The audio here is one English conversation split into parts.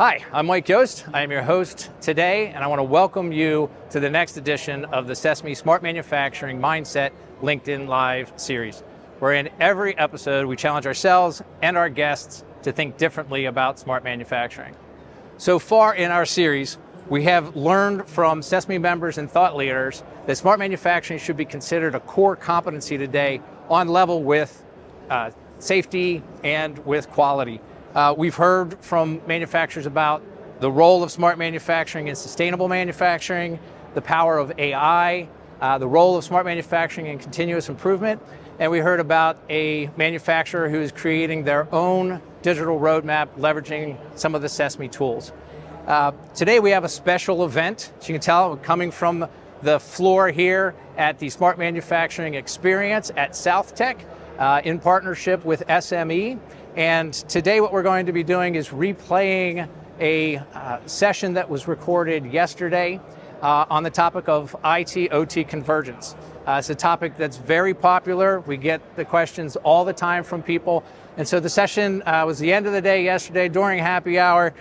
Hi, I'm Mike Yost. I am your host today, and I want to welcome you to the next edition of the SESMII Smart Manufacturing Mindset LinkedIn Live series, where in every episode we challenge ourselves and our guests to think differently about smart manufacturing. So far in our series, we have learned from SESMII members and thought leaders that smart manufacturing should be considered a core competency today on level with safety and with quality. We've heard from manufacturers about the role of smart manufacturing in sustainable manufacturing, the power of AI, the role of smart manufacturing in continuous improvement, and we heard about a manufacturer who is creating their own digital roadmap leveraging some of the SESMII tools. Today we have a special event. As you can tell, we're coming from the floor here at the Smart Manufacturing Experience at South Tech in partnership with SME. And today what we're going to be doing is replaying a session that was recorded yesterday on the topic of IT-OT convergence. It's a topic that's very popular. We get the questions all the time from people. And so the session was the end of the day yesterday during happy hour.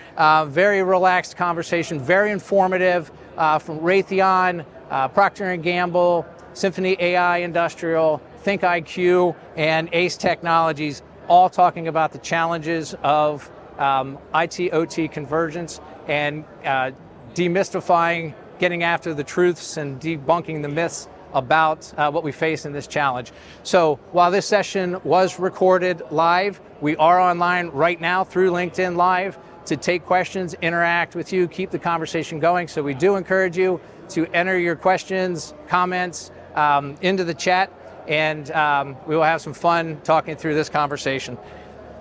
Very relaxed conversation, very informative from Raytheon, Procter Gamble, SymphonyAI Industrial, ThinkIQ, and ACE Technologies, all talking about the challenges of IT-OT convergence and demystifying, getting after the truths and debunking the myths about what we face in this challenge. So while this session was recorded live, we are online right now through LinkedIn Live to take questions, interact with you, keep the conversation going. So we do encourage you to enter your questions, comments into the chat, and we will have some fun talking through this conversation.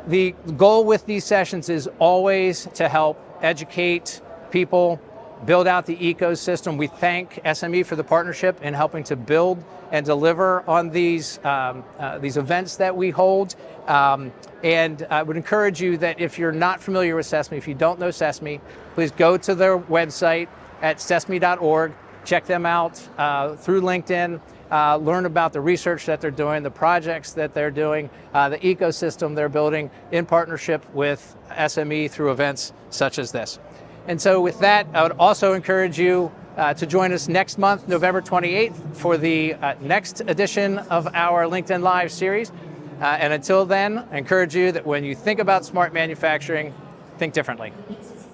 The goal with these sessions is always to help educate people, build out the ecosystem. We thank SME for the partnership in helping to build and deliver on these events that we hold. And I would encourage you that if you're not familiar with SESMII, if you don't know SESMII, please go to their website at sesmi.org, check them out through LinkedIn, learn about the research that they're doing, the projects that they're doing, the ecosystem they're building in partnership with SME through events such as this. And so with that, I would also encourage you to join us next month, November 28th, for the next edition of our LinkedIn Live series. And until then, I encourage you that when you think about smart manufacturing, think differently.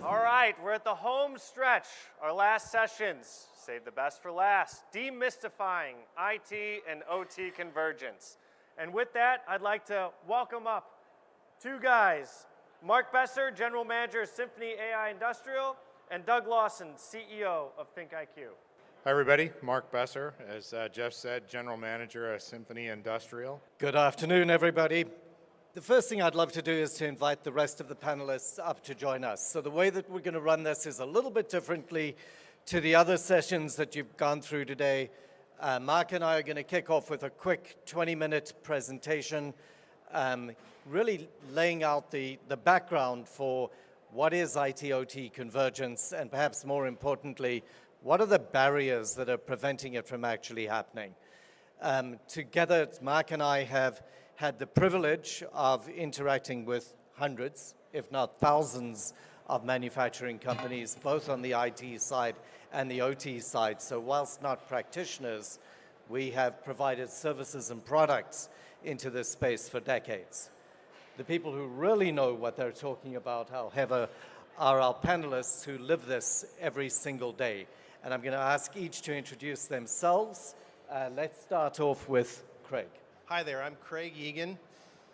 All right, we're at the home stretch. Our last sessions, save the best for last, demystifying IT and OT convergence. And with that, I'd like to welcome up two guys, Mark Besser, General Manager of SymphonyAI Industrial, and Doug Lawson, CEO of ThinkIQ. Hi everybody, Mark Besser, as Jeff said, General Manager of Symphony Industrial. Good afternoon, everybody. The first thing I'd love to do is to invite the rest of the panelists up to join us. So the way that we're going to run this is a little bit differently to the other sessions that you've gone through today. Mark and I are going to kick off with a quick 20-minute presentation, really laying out the background for what is IT-OT convergence, and perhaps more importantly, what are the barriers that are preventing it from actually happening. Together, Mark and I have had the privilege of interacting with hundreds, if not thousands, of manufacturing companies, both on the IT side and the OT side. So whilst not practitioners, we have provided services and products into this space for decades. The people who really know what they're talking about, however, are our panelists who live this every single day. And I'm going to ask each to introduce themselves. Let's start off with Craig. Hi there, I'm Craig Egan.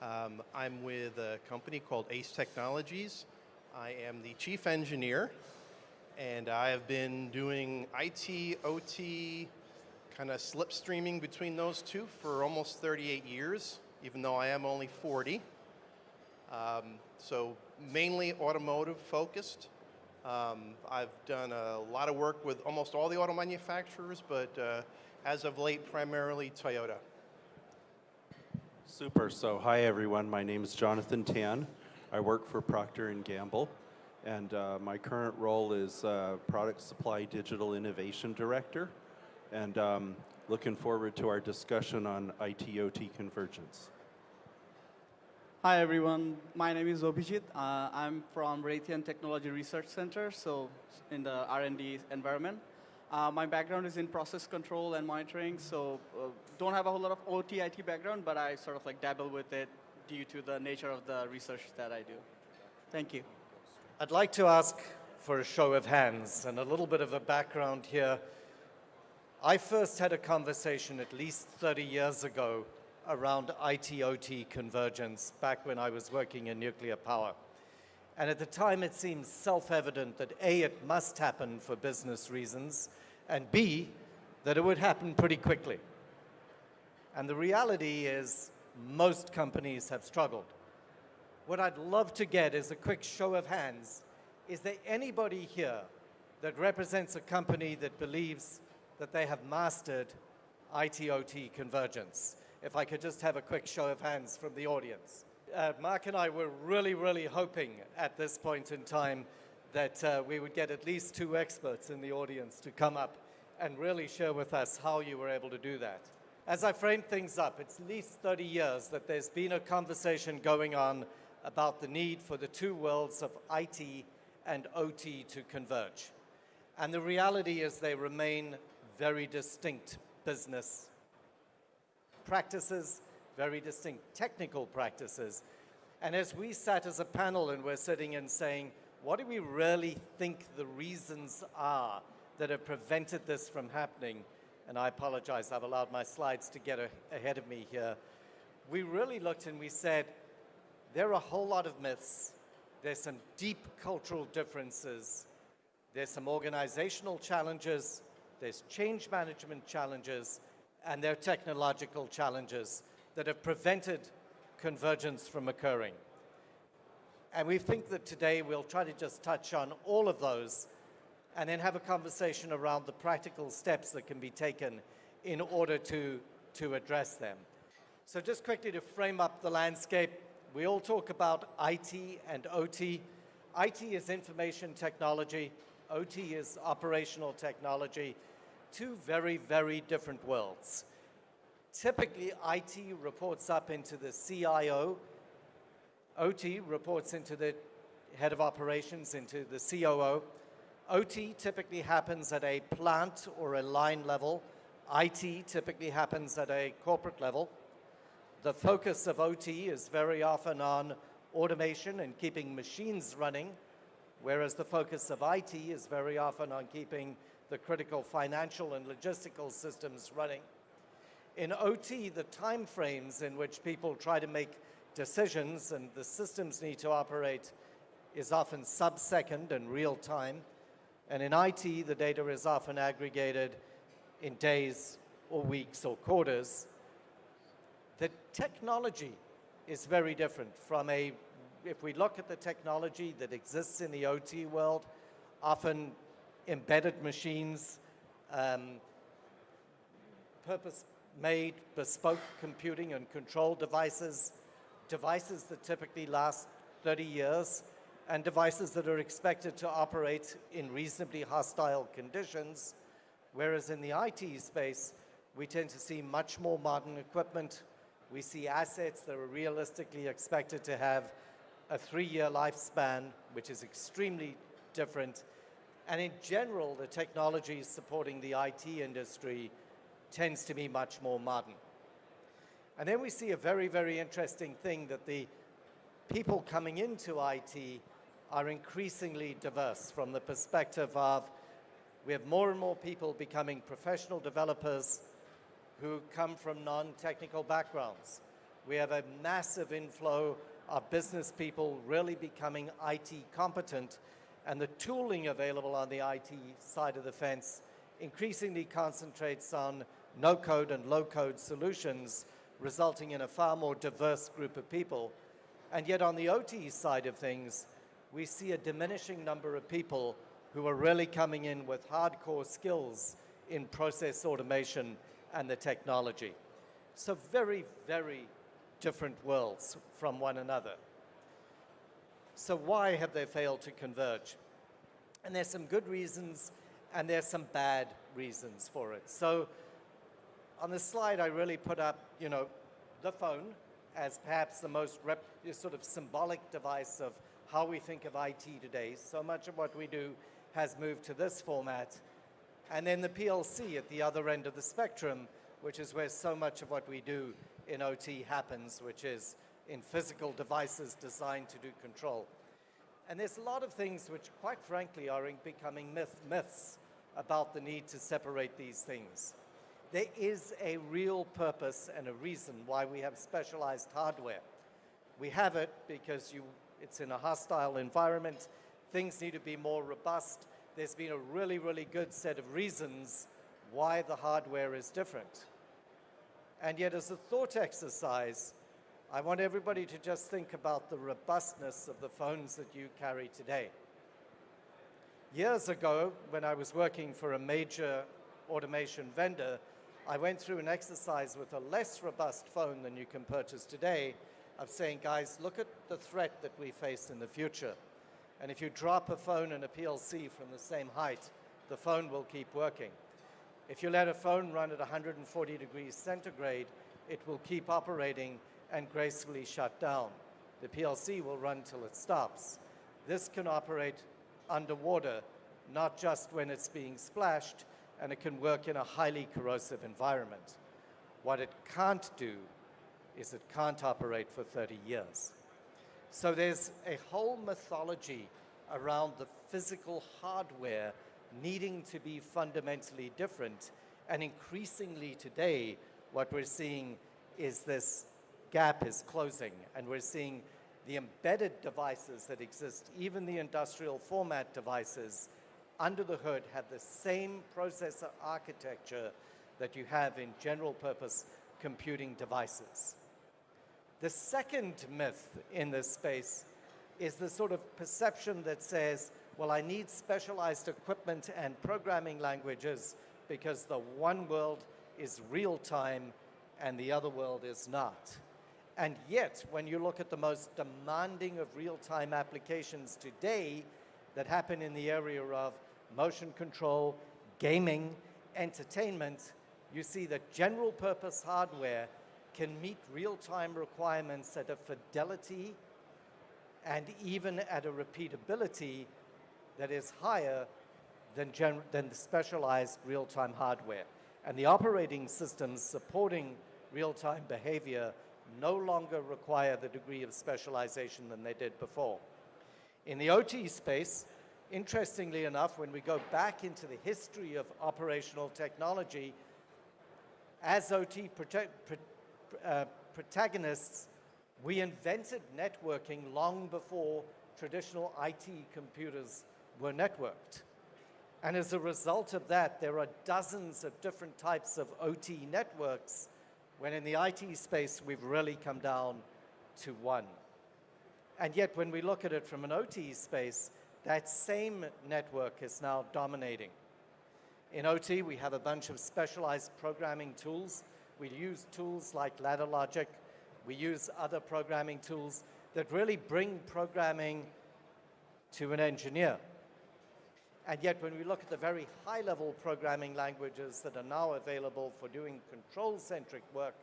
I'm with a company called ACE Technologies. I am the chief engineer, and I have been doing IT, OT, kind of slipstreaming between those two for almost 38 years, even though I am only 40. So mainly automotive focused. I've done a lot of work with almost all the auto manufacturers, but as of late, primarily Toyota. Super. So hi, everyone. My name is Jonathan Tan. I work for Procter Gamble, and my current role is Product Supply Digital Innovation Director, and looking forward to our discussion on IT-OT convergence. Hi everyone, my name is Abhijit. I'm from Raytheon Technology Research Center, so in the R&D environment. My background is in process control and monitoring, so don't have a whole lot of OT IT background, but I sort of like dabble with it due to the nature of the research that I do. Thank you. I'd like to ask for a show of hands and a little bit of a background here. I first had a conversation at least 30 years ago around IT-OT convergence back when I was working in nuclear power. And at the time, it seemed self-evident that A, it must happen for business reasons, and B, that it would happen pretty quickly. And the reality is most companies have struggled. What I'd love to get is a quick show of hands. Is there anybody here that represents a company that believes that they have mastered IT-OT convergence? If I could just have a quick show of hands from the audience. Mark and I were really hoping at this point in time that we would get at least 2 experts in the audience to come up and really share with us how you were able to do that. As I frame things up, it's at least 30 years that there's been a conversation going on about the need for the 2 worlds of IT and OT to converge. And the reality is they remain very distinct business practices, very distinct technical practices. And as we sat as a panel and we're sitting and saying, what do we really think the reasons are that have prevented this from happening? And I apologize, I've allowed my slides to get ahead of me here. We really looked and we said, there are a whole lot of myths. There's some deep cultural differences. There's some organizational challenges. There's change management challenges. And there are technological challenges that have prevented convergence from occurring. And we think that today we'll try to just touch on all of those and then have a conversation around the practical steps that can be taken in order to address them. So just quickly to frame up the landscape, we all talk about IT and OT. IT is information technology. OT is operational technology. 2 very different worlds. Typically, IT reports up into the CIO. OT reports into the head of operations, into the COO. OT typically happens at a plant or a line level. IT typically happens at a corporate level. The focus of OT is very often on automation and keeping machines running, whereas the focus of IT is very often on keeping the critical financial and logistical systems running. In OT, the time frames in which people try to make decisions and the systems need to operate is often sub-second and real time. And in IT, the data is often aggregated in days or weeks or quarters. The technology is very different from if we look at the technology that exists in the OT world, often embedded machines, purpose-made, bespoke computing and control devices, devices that typically last 30 years, and devices that are expected to operate in reasonably hostile conditions, whereas in the IT space, we tend to see much more modern equipment. We see assets that are realistically expected to have a 3-year lifespan, which is extremely different. And in general, the technology supporting the IT industry tends to be much more modern. And then we see a very interesting thing that the people coming into IT are increasingly diverse from the perspective of we have more and more people becoming professional developers who come from non-technical backgrounds. We have a massive inflow of business people really becoming IT competent, and the tooling available on the IT side of the fence increasingly concentrates on no-code and low-code solutions, resulting in a far more diverse group of people. And yet on the OT side of things, we see a diminishing number of people who are really coming in with hardcore skills in process automation and the technology. So very different worlds from one another. So why have they failed to converge? And there's some good reasons and there's some bad reasons for it. So on the slide, I really put up, the phone as perhaps the most sort of symbolic device of how we think of IT today. So much of what we do has moved to this format. And then the PLC at the other end of the spectrum, which is where so much of what we do in OT happens, which is in physical devices designed to do control. And there's a lot of things which, quite frankly, are becoming myths about the need to separate these things. There is a real purpose and a reason why we have specialized hardware. We have it because it's in a hostile environment. Things need to be more robust. There's been a really, really good set of reasons why the hardware is different. And yet, as a thought exercise, I want everybody to just think about the robustness of the phones that you carry today. Years ago, when I was working for a major automation vendor, I went through an exercise with a less robust phone than you can purchase today of saying, guys, look at the threat that we face in the future. And if you drop a phone and a PLC from the same height, the phone will keep working. If you let a phone run at 140 degrees centigrade, it will keep operating and gracefully shut down. The PLC will run till it stops. This can operate underwater, not just when it's being splashed, and it can work in a highly corrosive environment. What it can't do is it can't operate for 30 years. So there's a whole mythology around the physical hardware needing to be fundamentally different. And increasingly today, what we're seeing is this gap is closing, and we're seeing the embedded devices that exist, even the industrial format devices, under the hood have the same processor architecture that you have in general purpose computing devices. The second myth in this space is the sort of perception that says, well, I need specialized equipment and programming languages because the one world is real time and the other world is not. And yet, when you look at the most demanding of real-time applications today that happen in the area of motion control, gaming, entertainment, you see that general purpose hardware can meet real-time requirements at a fidelity and even at a repeatability that is higher than the specialized real-time hardware. And the operating systems supporting real-time behavior no longer require the degree of specialization than they did before. In the OT space, interestingly enough, when we go back into the history of operational technology, as OT protagonists, we invented networking long before traditional IT computers were networked. And as a result of that, there are dozens of different types of OT networks, when in the IT space, we've really come down to one. And yet, when we look at it from an OT space, that same network is now dominating. In OT, we have a bunch of specialized programming tools. We use tools like ladder logic. We use other programming tools that really bring programming to an engineer. And yet, when we look at the very high-level programming languages that are now available for doing control-centric work,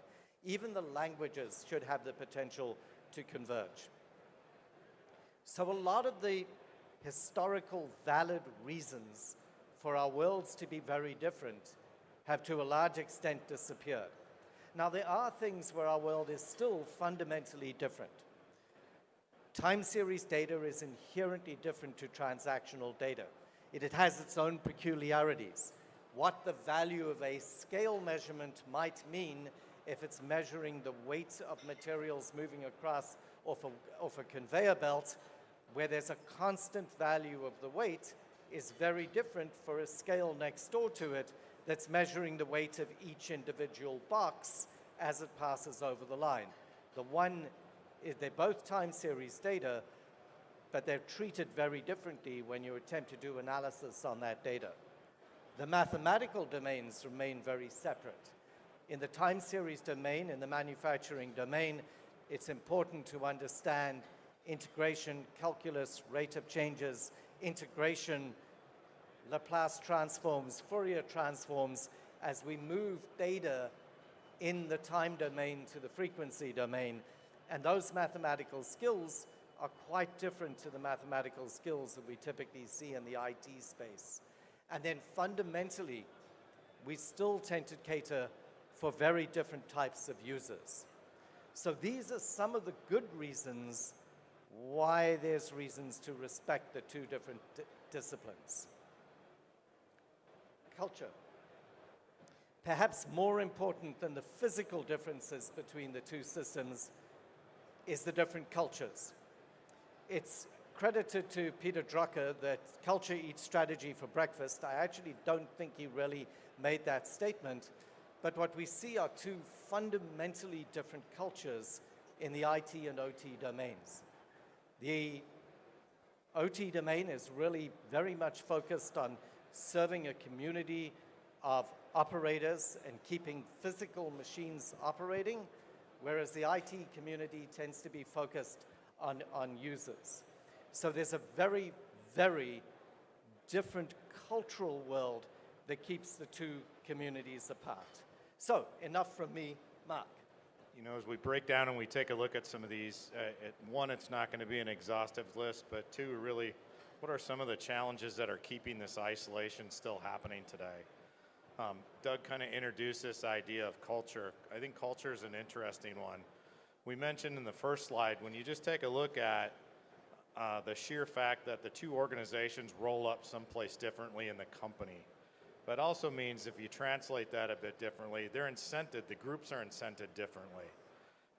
even the languages should have the potential to converge. So a lot of the historical valid reasons for our worlds to be very different have to a large extent disappeared. Now, there are things where our world is still fundamentally different. Time series data is inherently different to transactional data. It has its own peculiarities. What the value of a scale measurement might mean if it's measuring the weight of materials moving across off a conveyor belt, where there's a constant value of the weight, is very different for a scale next door to it that's measuring the weight of each individual box as it passes over the line. They're both time series data, but they're treated very differently when you attempt to do analysis on that data. The mathematical domains remain very separate. In the time series domain, in the manufacturing domain, it's important to understand integration, calculus, rate of changes, integration, Laplace transforms, Fourier transforms, as we move data in the time domain to the frequency domain. And those mathematical skills are quite different to the mathematical skills that we typically see in the IT space. And then fundamentally, we still tend to cater for very different types of users. So these are some of the good reasons why there's reasons to respect the two different disciplines. Culture. Perhaps more important than the physical differences between the two systems is the different cultures. It's credited to Peter Drucker that culture eats strategy for breakfast. I actually don't think he really made that statement, but what we see are two fundamentally different cultures in the IT and OT domains. The OT domain is really very much focused on serving a community of operators and keeping physical machines operating, whereas the IT community tends to be focused on users. So there's a very, very different cultural world that keeps the two communities apart. So enough from me, Mark. You know, as we break down and we take a look at some of these, one, it's not going to be an exhaustive list, but two, really, what are some of the challenges that are keeping this isolation still happening today? Doug kind of introduced this idea of culture. I think culture is an interesting one. We mentioned in the first slide, when you just take a look at the sheer fact that the two organizations roll up someplace differently in the company. That also means if you translate that a bit differently, they're incented, the groups are incented differently.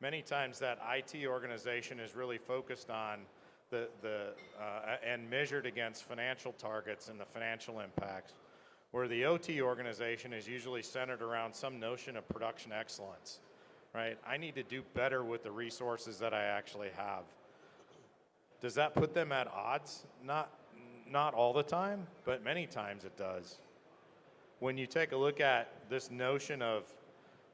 Many times that IT organization is really focused on and measured against financial targets and the financial impacts, where the OT organization is usually centered around some notion of production excellence, right? I need to do better with the resources that I actually have. Does that put them at odds? Not all the time, but many times it does. When you take a look at this notion of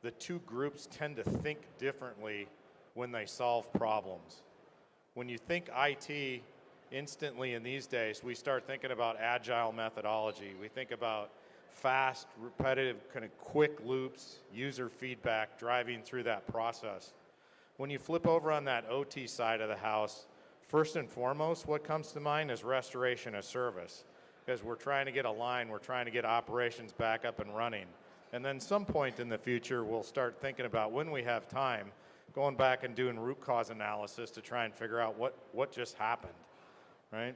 the two groups tend to think differently when they solve problems. When you think IT, instantly in these days, we start thinking about agile methodology. We think about fast, repetitive, kind of quick loops, user feedback, driving through that process. When you flip over on that OT side of the house, first and foremost, what comes to mind is restoration of service. Because we're trying to get a line, we're trying to get operations back up and running. And then some point in the future, we'll start thinking about, when we have time, going back and doing root cause analysis to try and figure out what just happened, right?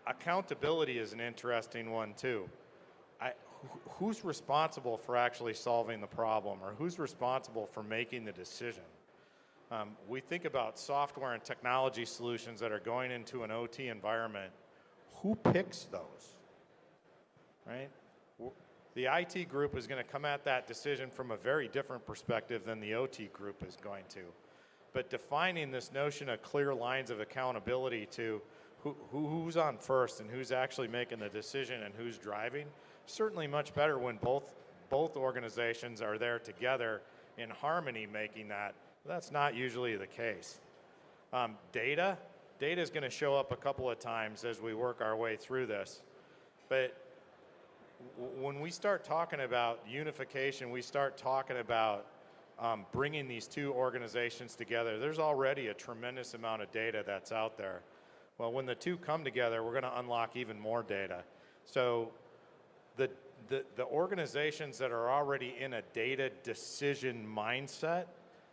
Accountability is an interesting one too. Who's responsible for actually solving the problem, or who's responsible for making the decision? We think about software and technology solutions that are going into an OT environment. Who picks those, right? The IT group is going to come at that decision from a very different perspective than the OT group is going to. But defining this notion of clear lines of accountability to who's on first and who's actually making the decision and who's driving, certainly much better when both organizations are there together in harmony making that. That's not usually the case. Data is going to show up a couple of times as we work our way through this. But when we start talking about unification, we start talking about bringing these two organizations together. There's already a tremendous amount of data that's out there. Well, when the two come together, we're going to unlock even more data. So the organizations that are already in a data decision mindset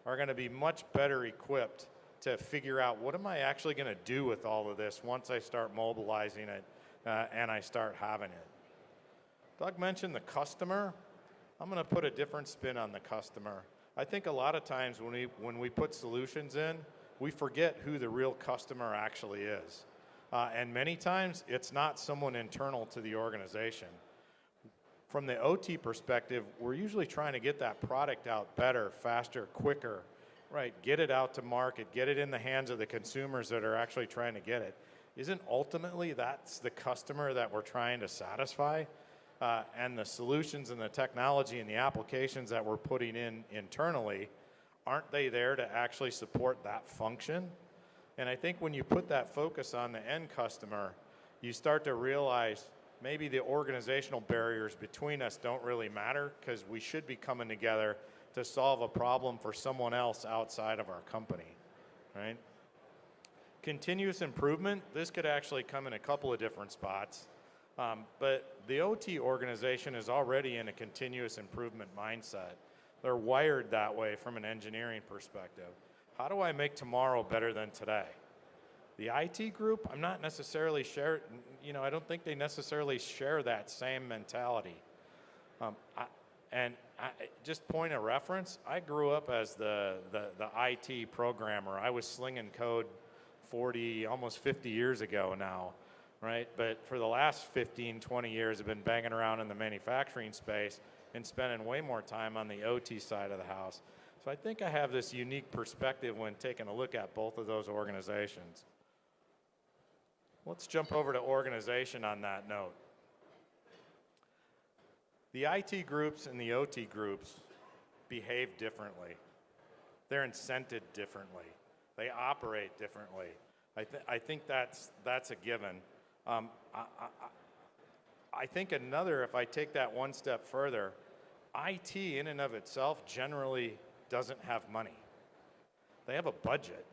are going to be much better equipped to figure out, what am I actually going to do with all of this once I start mobilizing it and I start having it. Doug mentioned the customer. I'm going to put a different spin on the customer. I think a lot of times when we put solutions in, we forget who the real customer actually is. And many times, it's not someone internal to the organization. From the OT perspective, we're usually trying to get that product out better, faster, quicker, right? Get it out to market, get it in the hands of the consumers that are actually trying to get it. Isn't ultimately that's the customer that we're trying to satisfy? And the solutions and the technology and the applications that we're putting in internally, aren't they there to actually support that function? And I think when you put that focus on the end customer, you start to realize maybe the organizational barriers between us don't really matter, because we should be coming together to solve a problem for someone else outside of our company, right? Continuous improvement, this could actually come in a couple of different spots, but the OT organization is already in a continuous improvement mindset. They're wired that way from an engineering perspective. How do I make tomorrow better than today? The IT group, I'm not necessarily I don't think they necessarily share that same mentality. Just point of reference, I grew up as the IT programmer. I was slinging code 40, almost 50 years ago now, right? But for the last 15, 20 years, I've been banging around in the manufacturing space and spending way more time on the OT side of the house. So I think I have this unique perspective when taking a look at both of those organizations. Let's jump over to organization on that note. The IT groups and the OT groups behave differently. They're incented differently. They operate differently. I think that's a given. I think another, if I take that one step further, IT in and of itself generally doesn't have money. They have a budget,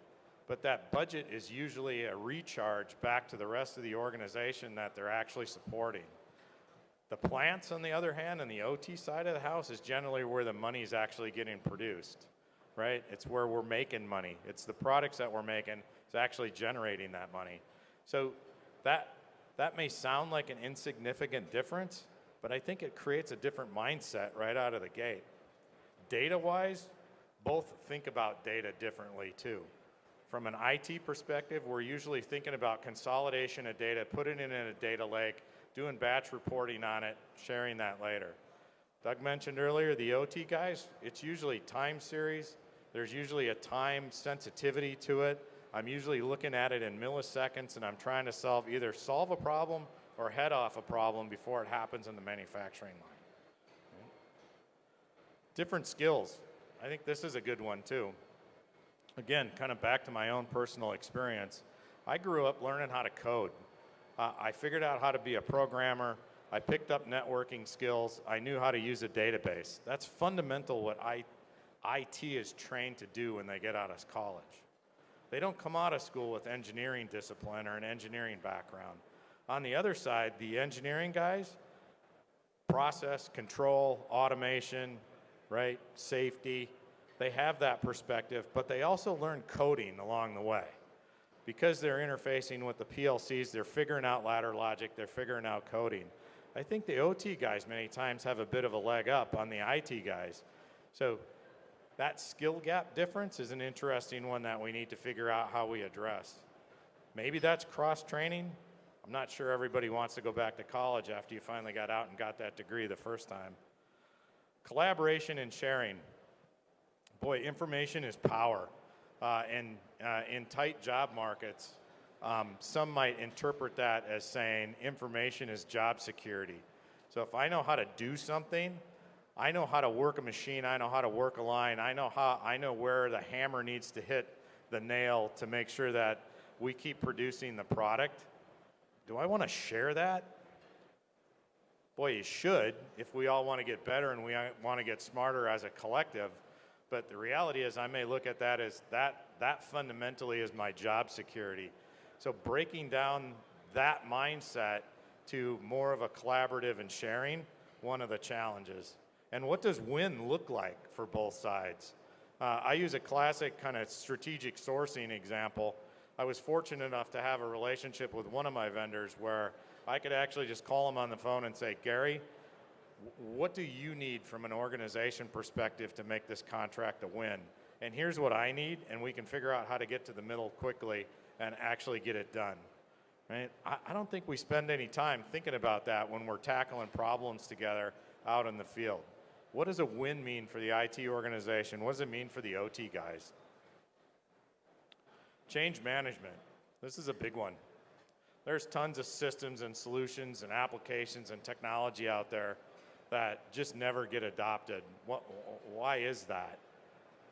but that budget is usually a recharge back to the rest of the organization that they're actually supporting. The plants, on the other hand, and the OT side of the house is generally where the money is actually getting produced, right? It's where we're making money. It's the products that we're making is actually generating that money. So that may sound like an insignificant difference, but I think it creates a different mindset right out of the gate. Data-wise, both think about data differently too. From an IT perspective, we're usually thinking about consolidation of data, putting it in a data lake, doing batch reporting on it, sharing that later. Doug mentioned earlier the OT guys, it's usually time series. There's usually a time sensitivity to it. I'm usually looking at it in milliseconds, and I'm trying to either solve a problem or head off a problem before it happens in the manufacturing line. Different skills. I think this is a good one too. Again, kind of back to my own personal experience. I grew up learning how to code. I figured out how to be a programmer. I picked up networking skills. I knew how to use a database. That's fundamental what IT is trained to do when they get out of college. They don't come out of school with engineering discipline or an engineering background. On the other side, the engineering guys, process, control, automation, right, safety, they have that perspective, but they also learn coding along the way. Because they're interfacing with the PLCs, they're figuring out ladder logic, they're figuring out coding. I think the OT guys many times have a bit of a leg up on the IT guys. So that skill gap difference is an interesting one that we need to figure out how we address. Maybe that's cross-training. I'm not sure everybody wants to go back to college after you finally got out and got that degree the first time. Collaboration and sharing. Boy, information is power. In tight job markets, some might interpret that as saying information is job security. So if I know how to do something, I know how to work a machine, I know how to work a line, I know where the hammer needs to hit the nail to make sure that we keep producing the product. Do I want to share that? Boy, you should if we all want to get better and we want to get smarter as a collective. But the reality is I may look at that as that fundamentally is my job security. So breaking down that mindset to more of a collaborative and sharing, one of the challenges. And what does win look like for both sides? I use a classic kind of strategic sourcing example. I was fortunate enough to have a relationship with one of my vendors where I could actually just call him on the phone and say, Gary, what do you need from an organization perspective to make this contract a win? And here's what I need, and we can figure out how to get to the middle quickly and actually get it done. Right? I don't think we spend any time thinking about that when we're tackling problems together out in the field. What does a win mean for the IT organization? What does it mean for the OT guys? Change management. This is a big one. There's tons of systems and solutions and applications and technology out there that just never get adopted. Why is that?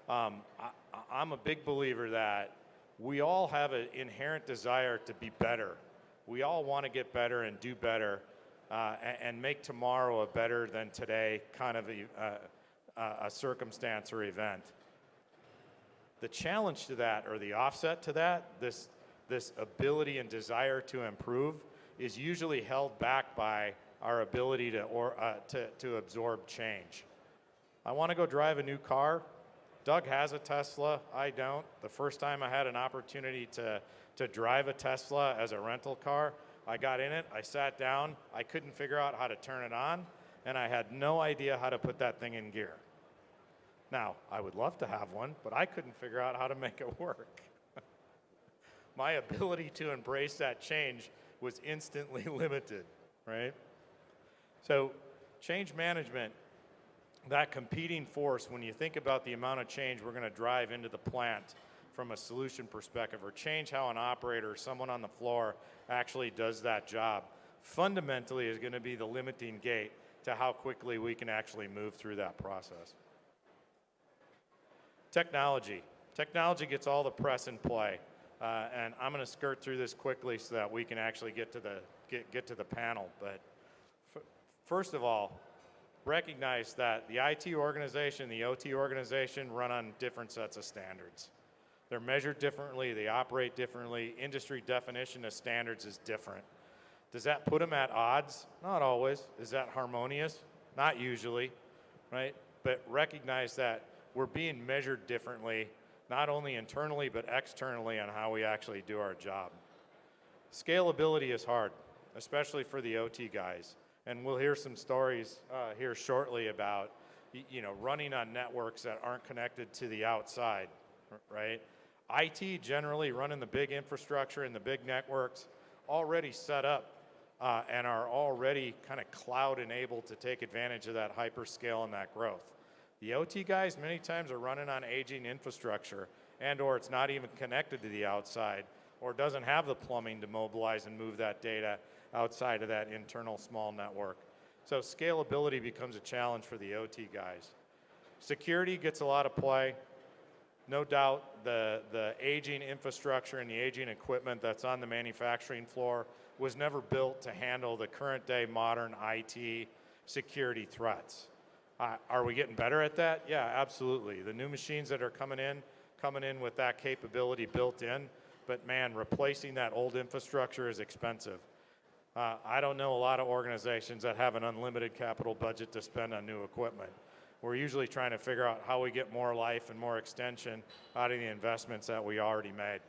I'm a big believer that we all have an inherent desire to be better. We all want to get better and do better and make tomorrow a better than today kind of a circumstance or event. The challenge to that, or the offset to that, this ability and desire to improve, is usually held back by our ability to absorb change. I want to go drive a new car. Doug has a Tesla, I don't. The first time I had an opportunity to drive a Tesla as a rental car, I got in it, I sat down, I couldn't figure out how to turn it on, and I had no idea how to put that thing in gear. Now, I would love to have one, but I couldn't figure out how to make it work. My ability to embrace that change was instantly limited, right? So change management, that competing force, when you think about the amount of change we're going to drive into the plant from a solution perspective, or change how an operator or someone on the floor actually does that job, fundamentally is going to be the limiting gate to how quickly we can actually move through that process. Technology. Technology gets all the press and play, and I'm going to skirt through this quickly so that we can actually get to the panel. But first of all, recognize that the IT organization, the OT organization run on different sets of standards. They're measured differently, they operate differently, industry definition of standards is different. Does that put them at odds? Not always. Is that harmonious? Not usually, right? But recognize that we're being measured differently, not only internally but externally, on how we actually do our job. Scalability is hard, especially for the OT guys. And we'll hear some stories here shortly about, running on networks that aren't connected to the outside, right? IT generally running the big infrastructure and the big networks already set up and are already kind of cloud enabled to take advantage of that hyperscale and that growth. The OT guys many times are running on aging infrastructure, and or it's not even connected to the outside, or doesn't have the plumbing to mobilize and move that data outside of that internal small network. So scalability becomes a challenge for the OT guys. Security gets a lot of play. No doubt the aging infrastructure and the aging equipment that's on the manufacturing floor was never built to handle the current day modern IT security threats. Are we getting better at that? Yeah, absolutely. The new machines that are coming in with that capability built in, but man, replacing that old infrastructure is expensive. I don't know a lot of organizations that have an unlimited capital budget to spend on new equipment. We're usually trying to figure out how we get more life and more extension out of the investments that we already made.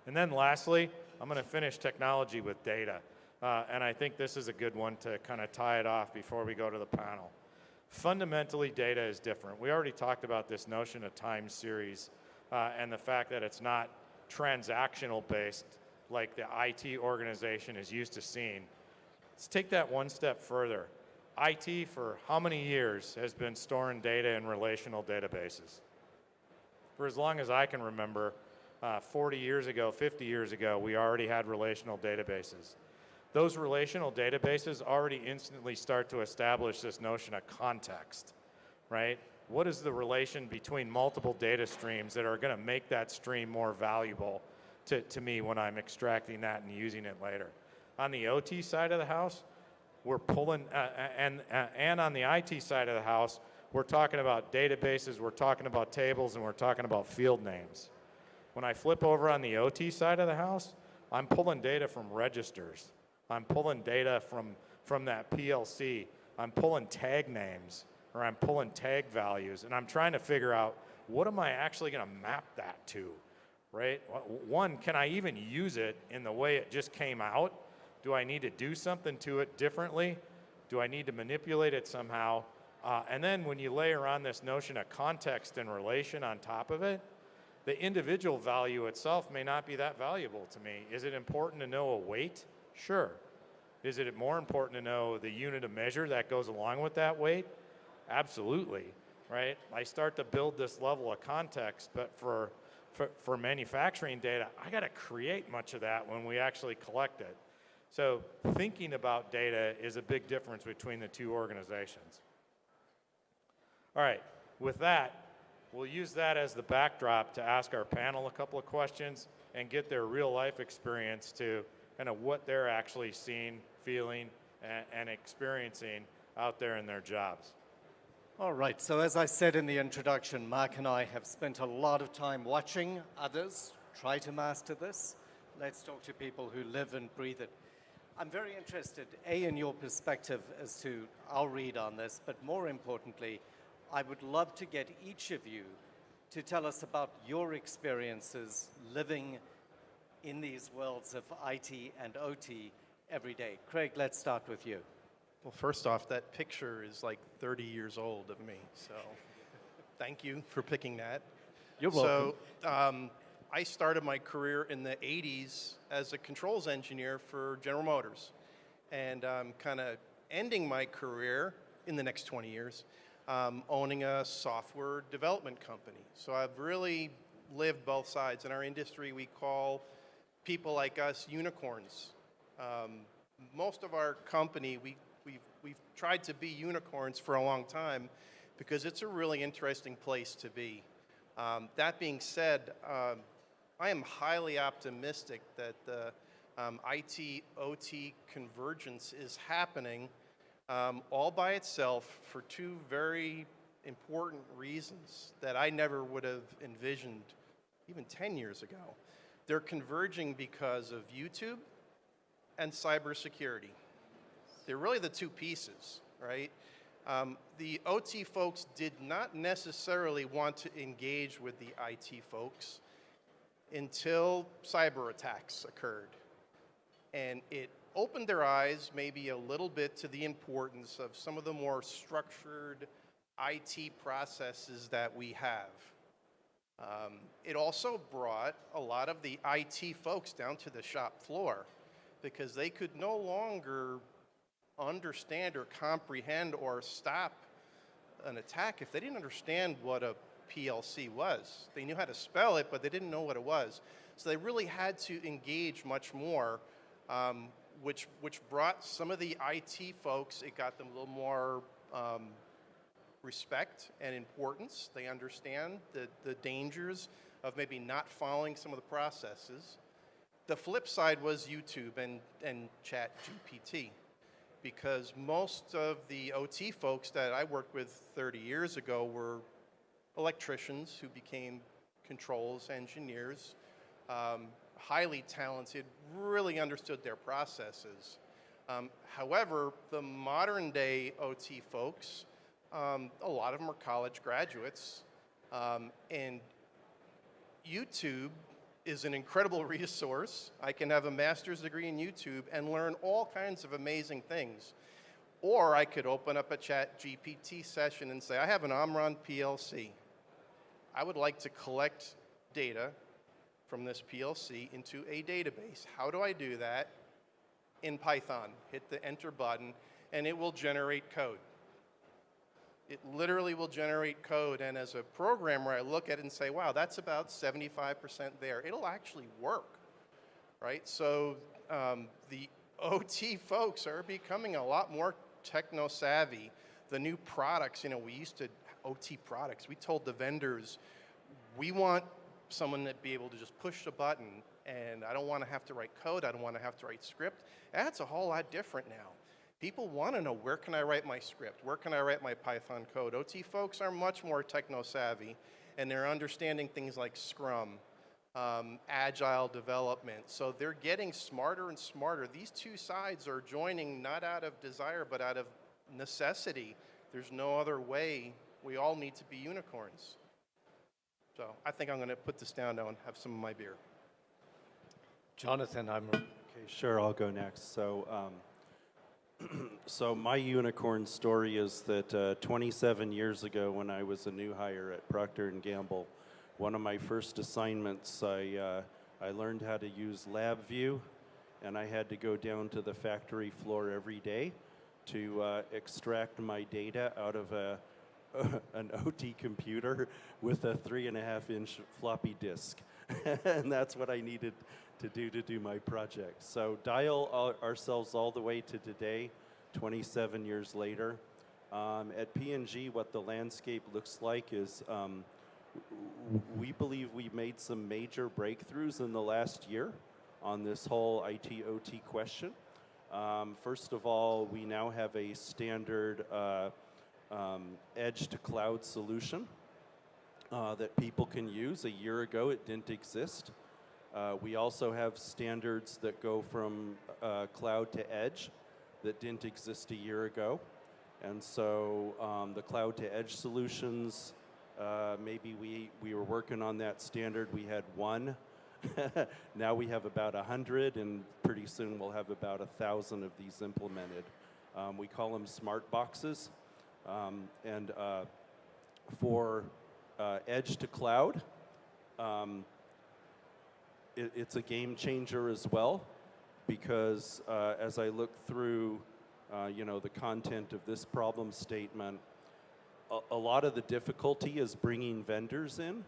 And then lastly, I'm going to finish technology with data. And I think this is a good one to kind of tie it off before we go to the panel. Fundamentally, data is different. We already talked about this notion of time series and the fact that it's not transactional based like the IT organization is used to seeing. Let's take that one step further. IT for how many years has been storing data in relational databases? For as long as I can remember, 40 years ago, 50 years ago, we already had relational databases. Those relational databases already instantly start to establish this notion of context, right? What is the relation between multiple data streams that are going to make that stream more valuable to me when I'm extracting that and using it later? On the OT side of the house, we're pulling, and on the IT side of the house, we're talking about databases, we're talking about tables, and we're talking about field names. When I flip over on the OT side of the house, I'm pulling data from registers. I'm pulling data from that PLC. I'm pulling tag names, or I'm pulling tag values, and I'm trying to figure out, what am I actually going to map that to, right? One, can I even use it in the way it just came out? Do I need to do something to it differently? Do I need to manipulate it somehow? And then when you layer on this notion of context and relation on top of it, the individual value itself may not be that valuable to me. Is it important to know a weight? Sure. Is it more important to know the unit of measure that goes along with that weight? Absolutely, right? I start to build this level of context, but for manufacturing data, I got to create much of that when we actually collect it. So thinking about data is a big difference between the two organizations. All right, with that, we'll use that as the backdrop to ask our panel a couple of questions and get their real life experience to kind of what they're actually seeing, feeling, and experiencing out there in their jobs. All right, so as I said in the introduction, Mark and I have spent a lot of time watching others try to master this. Let's talk to people who live and breathe it. I'm very interested, A, in your perspective as to our read on this, but more importantly, I would love to get each of you to tell us about your experiences living in these worlds of IT and OT every day. Craig, let's start with you. Well, first off, that picture is like 30 years old of me, so thank you for picking that. You're welcome. So I started my career in the 80s as a controls engineer for General Motors, and I'm kind of ending my career in the next 20 years owning a software development company. So I've really lived both sides. In our industry, we call people like us unicorns. Most of our company, we've tried to be unicorns for a long time because it's a really interesting place to be. That being said, I am highly optimistic that the IT-OT convergence is happening all by itself for two very important reasons that I never would have envisioned even 10 years ago. They're converging because of YouTube and cybersecurity. They're really the two pieces, right? The OT folks did not necessarily want to engage with the IT folks until cyber attacks occurred. And it opened their eyes maybe a little bit to the importance of some of the more structured IT processes that we have. It also brought a lot of the IT folks down to the shop floor because they could no longer understand or comprehend or stop an attack if they didn't understand what a PLC was. They knew how to spell it, but they didn't know what it was. So they really had to engage much more, which brought some of the IT folks, it got them a little more respect and importance. They understand the dangers of maybe not following some of the processes. The flip side was YouTube and ChatGPT, because most of the OT folks that I worked with 30 years ago were electricians who became controls engineers, highly talented, really understood their processes. However, the modern day OT folks, a lot of them are college graduates, and YouTube is an incredible resource. I can have a master's degree in YouTube and learn all kinds of amazing things. Or I could open up a ChatGPT session and say, I have an Omron PLC. I would like to collect data from this PLC into a database. How do I do that? In Python. Hit the enter button, and it will generate code. It literally will generate code, and as a programmer, I look at it and say, wow, that's about 75% there. It'll actually work, right? So the OT folks are becoming a lot more techno-savvy. The new products, we used to, OT products, we told the vendors, we want someone that be able to just push a button, and I don't want to have to write code, I don't want to have to write script. That's a whole lot different now. People want to know, where can I write my script? Where can I write my Python code? OT folks are much more techno-savvy, and they're understanding things like Scrum, agile development. So they're getting smarter and smarter. These two sides are joining not out of desire, but out of necessity. There's no other way. We all need to be unicorns. So I think I'm going to put this down now and have some of my beer. Jonathan, Okay, sure, I'll go next. So my unicorn story is that 27 years ago, when I was a new hire at Procter Gamble, one of my first assignments, I learned how to use LabVIEW, and I had to go down to the factory floor every day to extract my data out of an OT computer with a 3.5-inch floppy disk. And that's what I needed to do my project. So dial ourselves all the way to today, 27 years later. At P&G, what the landscape looks like is we believe we made some major breakthroughs in the last year on this whole IT-OT question. First of all, we now have a standard edge to cloud solution that people can use. A year ago, it didn't exist. We also have standards that go from cloud to edge that didn't exist a year ago. And so the cloud to edge solutions, maybe we were working on that standard. We had one. Now we have about 100, and pretty soon we'll have about 1,000 of these implemented. We call them smart boxes. And for edge to cloud, it's a game changer as well, because as I look through the content of this problem statement, a lot of the difficulty is bringing vendors in.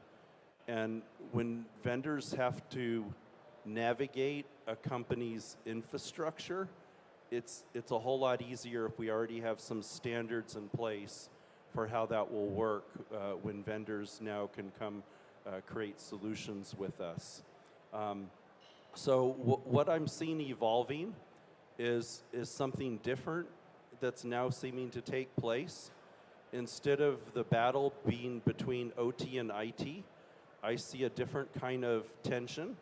And when vendors have to navigate a company's infrastructure, it's a whole lot easier if we already have some standards in place for how that will work when vendors now can come create solutions with us. So what I'm seeing evolving is something different that's now seeming to take place. Instead of the battle being between OT and IT, I see a different kind of tension,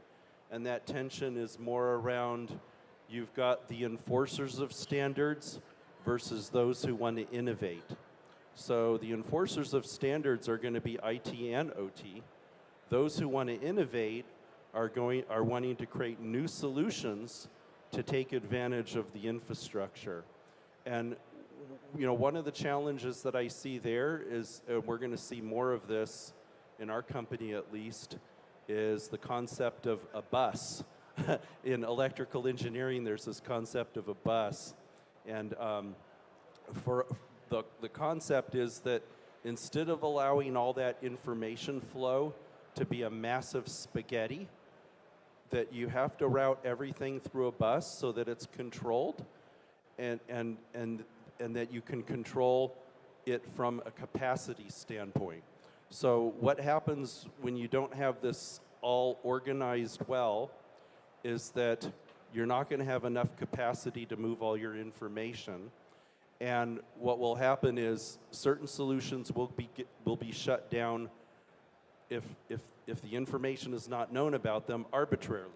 and that tension is more around you've got the enforcers of standards versus those who want to innovate. So the enforcers of standards are going to be IT and OT. Those who want to innovate are wanting to create new solutions to take advantage of the infrastructure. And one of the challenges that I see there is, we're going to see more of this in our company at least, is the concept of a bus. In electrical engineering, there's this concept of a bus. And for the concept is that instead of allowing all that information flow to be a massive spaghetti, that you have to route everything through a bus so that it's controlled, and that you can control it from a capacity standpoint. So what happens when you don't have this all organized well is that you're not going to have enough capacity to move all your information. And what will happen is certain solutions will be shut down if the information is not known about them arbitrarily,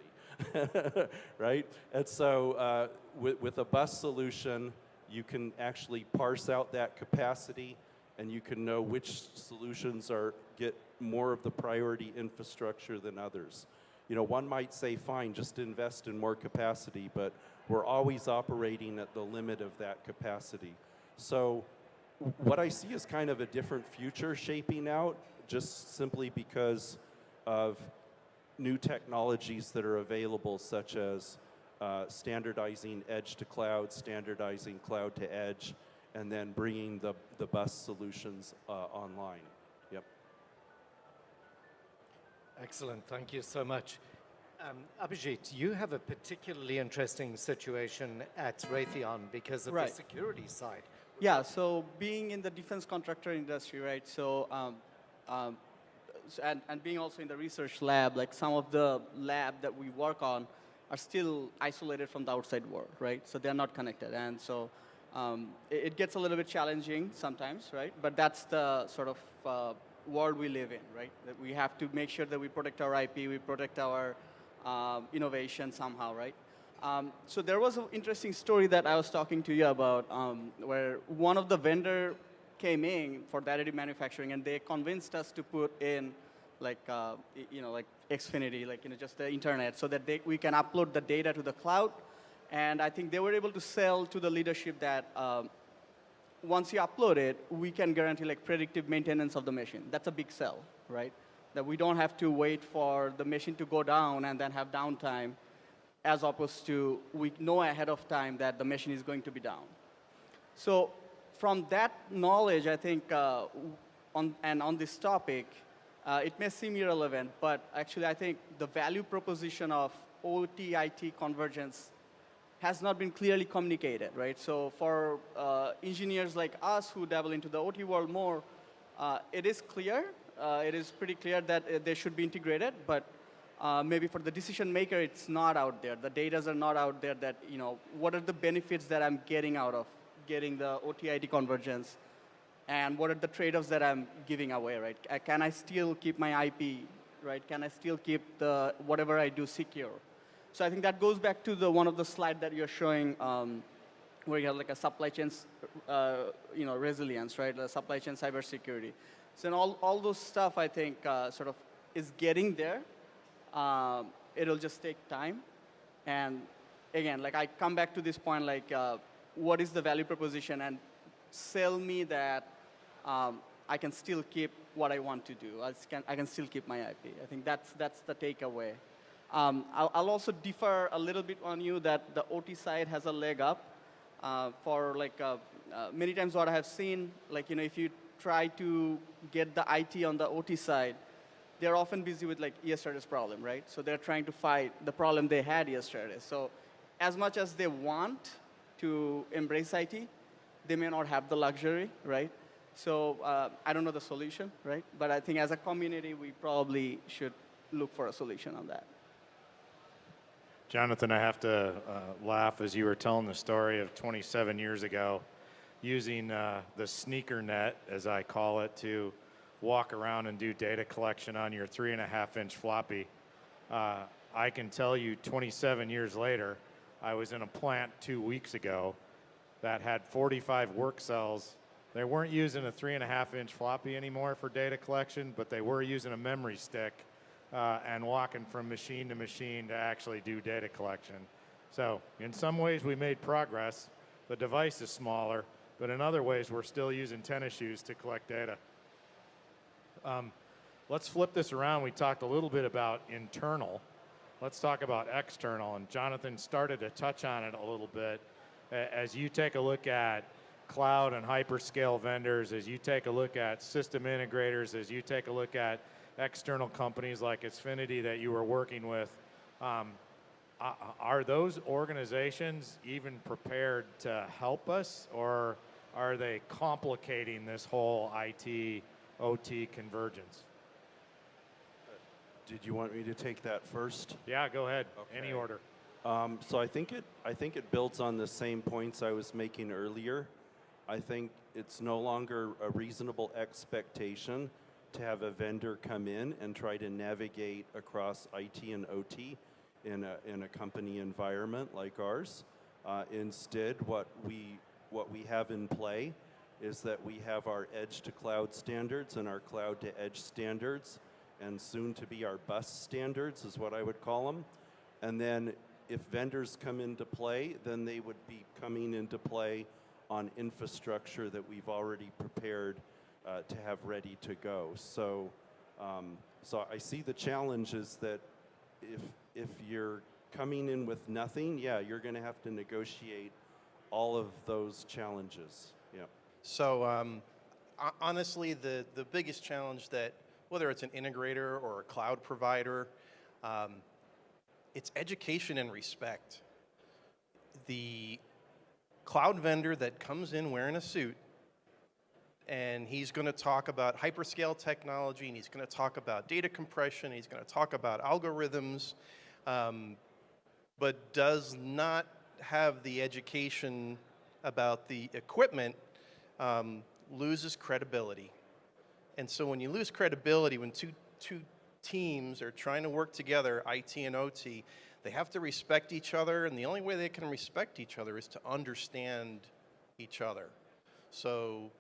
right? And so with a bus solution, you can actually parse out that capacity, and you can know which solutions get more of the priority infrastructure than others. One might say, fine, just invest in more capacity, but we're always operating at the limit of that capacity. So what I see is kind of a different future shaping out, just simply because of new technologies that are available, such as standardizing edge to cloud, standardizing cloud to edge, and then bringing the bus solutions online. Yep. Excellent, thank you so much. Abhijit, you have a particularly interesting situation at Raytheon because of the security side. Yeah, so being in the defense contractor industry, right, so, and being also in the research lab, like some of the lab that we work on are still isolated from the outside world, right? So they're not connected. And so it gets a little bit challenging sometimes, right? But that's the sort of world we live in, right? That we have to make sure that we protect our IP, we protect our innovation somehow, right? So there was an interesting story that I was talking to you about where one of the vendor came in for the additive manufacturing, and they convinced us to put in like Xfinity, just the internet, so that we can upload the data to the cloud. And I think they were able to sell to the leadership that once you upload it, we can guarantee predictive maintenance of the machine. That's a big sell, right? That we don't have to wait for the machine to go down and then have downtime, as opposed to we know ahead of time that the machine is going to be down. So from that knowledge, I think, on this topic, it may seem irrelevant, but actually I think the value proposition of OT-IT convergence has not been clearly communicated, right? So for engineers like us who dabble into the OT world more, it is clear. It is pretty clear that they should be integrated, but maybe for the decision maker, it's not out there. The data are not out there that, what are the benefits that I'm getting out of getting the OT-IT convergence And what are the trade-offs that I'm giving away, right? Can I still keep my IP, right? Can I still keep the whatever I do secure? So I think that goes back to the one of the slides that you're showing, where you have like a supply chain, resilience, right? The supply chain cybersecurity. So in all those stuff, I think sort of is getting there. It'll just take time. And again, like I come back to this point, like what is the value proposition, and sell me that I can still keep what I want to do. I can still keep my IP. I think that's the takeaway. I'll also differ a little bit on you that the OT side has a leg up. For like many times what I have seen, like if you try to get the IT on the OT side, they're often busy with like yesterday's problem, right? So they're trying to fight the problem they had yesterday. So as much as they want to embrace IT, they may not have the luxury, right? So I don't know the solution, right? But I think as a community, we probably should look for a solution on that. Jonathan, I have to laugh as you were telling the story of 27 years ago, using the sneaker net, as I call it, to walk around and do data collection on your 3.5-inch floppy. I can tell you 27 years later, I was in a plant 2 weeks ago that had 45 work cells. They weren't using a 3.5-inch floppy anymore for data collection, but they were using a memory stick and walking from machine to machine to actually do data collection. So in some ways we made progress. The device is smaller, but in other ways we're still using tennis shoes to collect data. Let's flip this around. We talked a little bit about internal. Let's talk about external, and Jonathan started to touch on it a little bit. As you take a look at cloud and hyperscale vendors, as you take a look at system integrators, as you take a look at external companies like Xfinity that you were working with, are those organizations even prepared to help us, or are they complicating this whole IT, OT convergence? Did you want me to take that first? Yeah, go ahead. Okay. Any order. So I think it builds on the same points I was making earlier. I think it's no longer a reasonable expectation to have a vendor come in and try to navigate across IT and OT in a company environment like ours. Instead, what we have in play is that we have our edge to cloud standards and our cloud to edge standards, and soon to be our bus standards is what I would call them. And then if vendors come into play, then they would be coming into play on infrastructure that we've already prepared to have ready to go. So, so I see the challenge is that if you're coming in with nothing, yeah, you're going to have to negotiate all of those challenges. Yeah. So honestly, the biggest challenge that, whether it's an integrator or a cloud provider, it's education and respect. The cloud vendor that comes in wearing a suit, and he's going to talk about hyperscale technology, and he's going to talk about data compression, he's going to talk about algorithms, but does not have the education about the equipment, loses credibility. And so when you lose credibility, when two teams are trying to work together, IT and OT, they have to respect each other, and the only way they can respect each other is to understand each other. So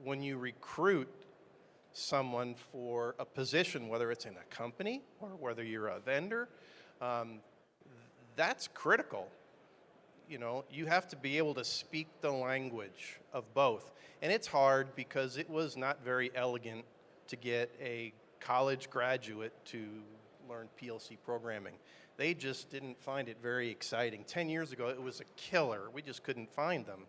when you recruit someone for a position, whether it's in a company or whether you're a vendor, that's critical. You know, you have to be able to speak the language of both. And it's hard because it was not very elegant to get a college graduate to learn PLC programming. They just didn't find it very exciting. 10 years ago, it was a killer. We just couldn't find them.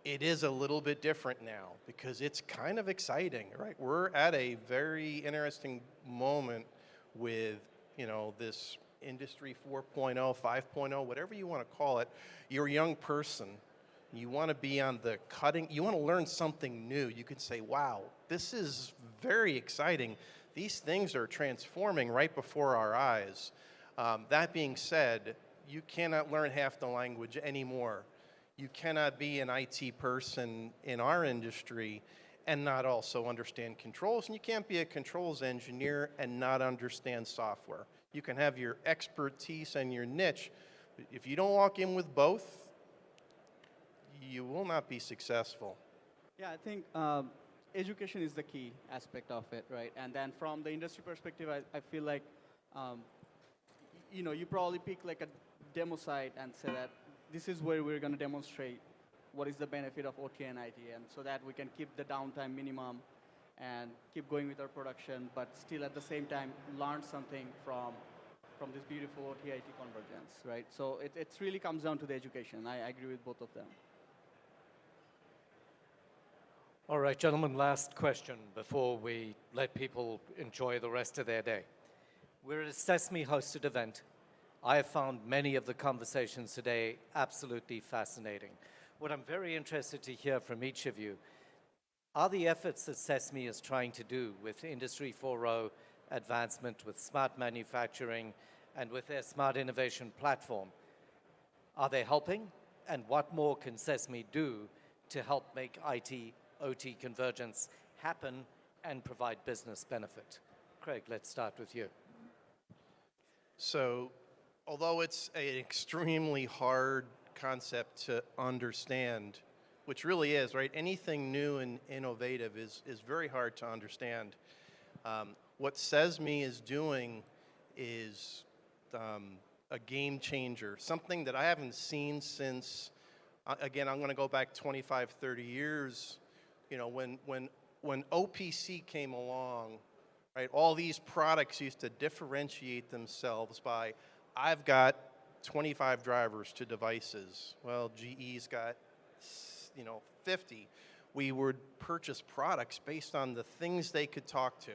It is a little bit different now because it's kind of exciting, right? We're at a very interesting moment with, you know, this Industry 4.0, 5.0, whatever you want to call it. You're a young person. You want to be on the cutting, you want to learn something new. You can say, wow, this is very exciting. These things are transforming right before our eyes. That being said, you cannot learn half the language anymore. You cannot be an IT person in our industry and not also understand controls. And you can't be a controls engineer and not understand software. You can have your expertise and your niche. If you don't walk in with both, you will not be successful. Yeah, I think education is the key aspect of it, right? And then from the industry perspective, I feel like, you probably pick like a demo site and say that this is where we're going to demonstrate what is the benefit of OT and IT, and so that we can keep the downtime minimum and keep going with our production, but still at the same time learn something from this beautiful OT IT convergence, right? So it really comes down to the education. I agree with both of them. All right, gentlemen, last question before we let people enjoy the rest of their day. We're at a SESMI hosted event. I have found many of the conversations today absolutely fascinating. What I'm very interested to hear from each of you are the efforts that SESMI is trying to do with Industry 4.0 advancement, with smart manufacturing, and with their smart innovation platform. Are they helping? And what more can SESMI do to help make IT, OT convergence happen and provide business benefit? Craig, let's start with you. So, although it's an extremely hard concept to understand, which really is, right? Anything new and innovative is very hard to understand. What SESMI is doing is a game changer, something that I haven't seen since, again, I'm going to go back 25, 30 years. You know, when OPC came along, right, all these products used to differentiate themselves by, I've got 25 drivers to devices. Well, GE's got, 50. We would purchase products based on the things they could talk to.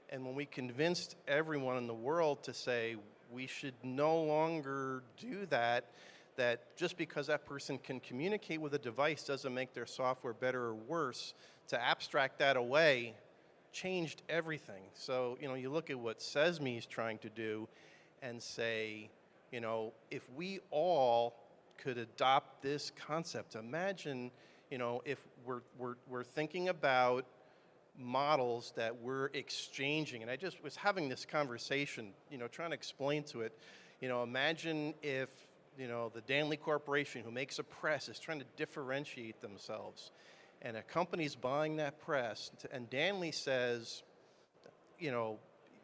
And when we convinced everyone in the world to say, we should no longer do that, that just because that person can communicate with a device doesn't make their software better or worse, to abstract that away changed everything. So, you look at what SESMI is trying to do and say, if we all could adopt this concept, imagine, if we're thinking about models that we're exchanging. And I just was having this conversation, trying to explain to it, imagine if, the Danley Corporation, who makes a press, is trying to differentiate themselves. And a company's buying that press, and Danley says,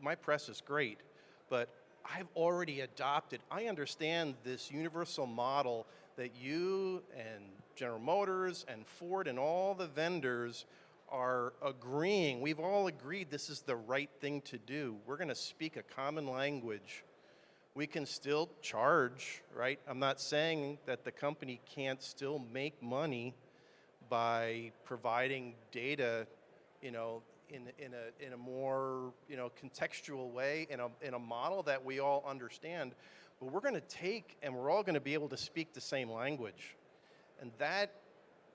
my press is great, but I've already adopted, I understand this universal model that you and General Motors and Ford and all the vendors are agreeing. We've all agreed this is the right thing to do. We're going to speak a common language. We can still charge, right? I'm not saying that the company can't still make money by providing data, in a more, contextual way, in a model that we all understand. But we're going to take, and we're all going to be able to speak the same language. And that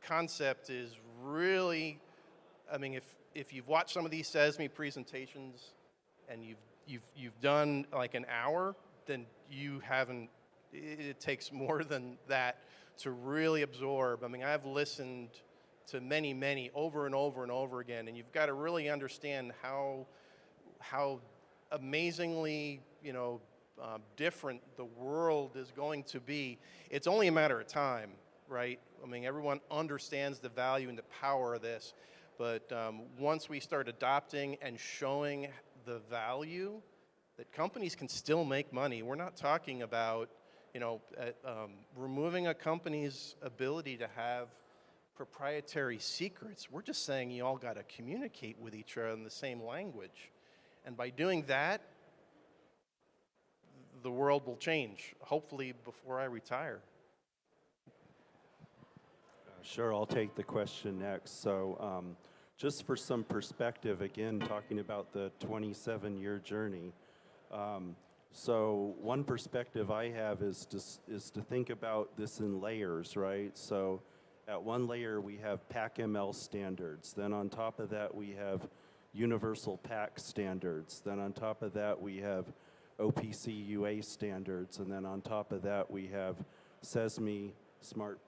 concept is really, I mean, if you've watched some of these SESMI presentations and you've done like an hour, then you haven't, it takes more than that to really absorb. I mean, I've listened to many over and over and over again, and you've got to really understand how amazingly, different the world is going to be. It's only a matter of time, right? I mean, everyone understands the value and the power of this, but once we start adopting and showing the value, that companies can still make money. We're not talking about, removing a company's ability to have proprietary secrets. We're just saying you all got to communicate with each other in the same language. And by doing that, the world will change, hopefully before I retire. Sure, I'll take the question next. So just for some perspective, again, talking about the 27-year journey. So one perspective I have is to think about this in layers, right? So at one layer, we have PAC-ML standards. Then on top of that, we have universal PAC standards. Then on top of that, we have OPC UA standards. And then on top of that, we have SESMI Smart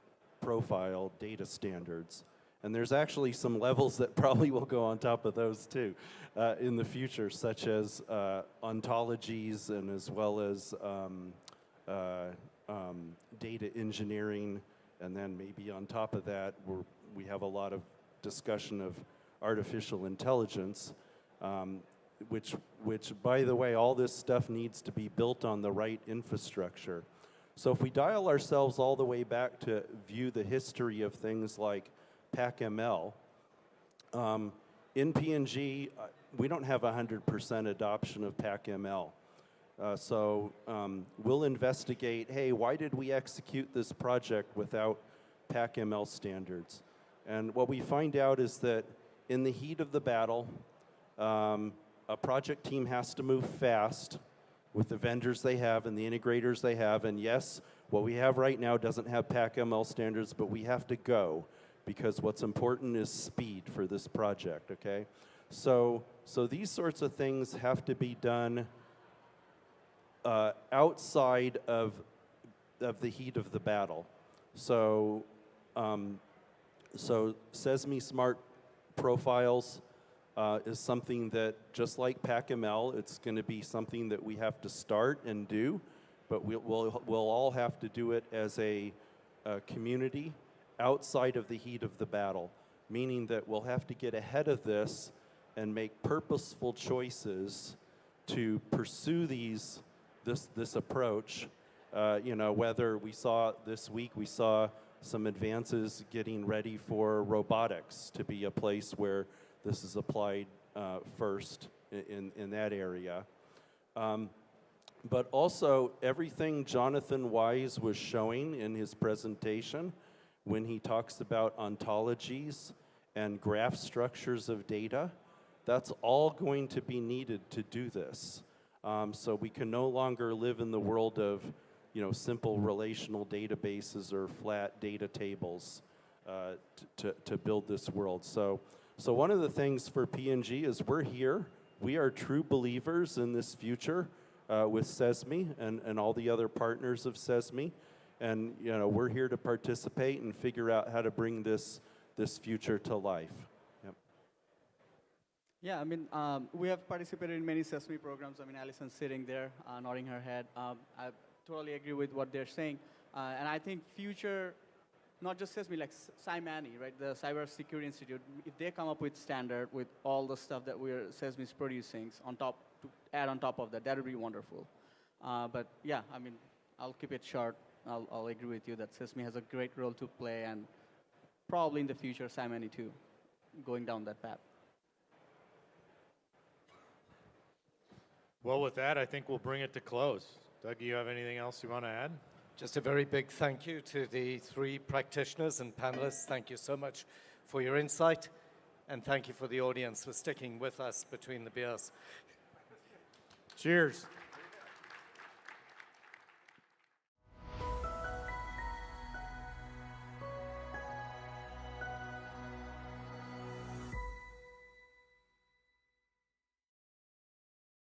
Profile data standards. And there's actually some levels that probably will go on top of those too in the future, such as ontologies and as well as data engineering. And then maybe on top of that, we have a lot of discussion of artificial intelligence, which, by the way, all this stuff needs to be built on the right infrastructure. So if we dial ourselves all the way back to view the history of things like PAC-ML, in P&G, we don't have 100% adoption of PAC-ML. So we'll investigate, hey, why did we execute this project without PAC-ML standards? And what we find out is that in the heat of the battle, a project team has to move fast with the vendors they have and the integrators they have. And yes, what we have right now doesn't have PAC-ML standards, but we have to go because what's important is speed for this project, okay? So these sorts of things have to be done outside of the heat of the battle. So SESMI Smart Profiles is something that, just like PAC-ML, it's going to be something that we have to start and do, but we'll all have to do it as a community outside of the heat of the battle, meaning that we'll have to get ahead of this and make purposeful choices to pursue this approach. You know, whether we saw this week, we saw some advances getting ready for robotics to be a place where this is applied first in that area. But also, everything Jonathan Wise was showing in his presentation when he talks about ontologies and graph structures of data, that's all going to be needed to do this. So we can no longer live in the world of, you know, simple relational databases or flat data tables to build this world. So one of the things for P&G is we're here. We are true believers in this future with SESMI and all the other partners of SESMI. And, you know, we're here to participate and figure out how to bring this future to life. Yep. Yeah, I mean, we have participated in many SESMI programs. I mean, Allison's sitting there nodding her head. I totally agree with what they're saying. And I think future, not just SESMI, like SymphonyAI, right, the Cybersecurity Institute, if they come up with standard with all the stuff that SESMI is producing on top, to add on top of that, that would be wonderful. But yeah, I mean, I'll keep it short. I'll agree with you that SESMI has a great role to play, and probably in the future, SymphonyAI too, going down that path. Well, with that, I think we'll bring it to close. Doug, do you have anything else you want to add? Just a very big thank you to the 3 practitioners and panelists. Thank you so much for your insight, and thank you for the audience for sticking with us between the beers. Cheers.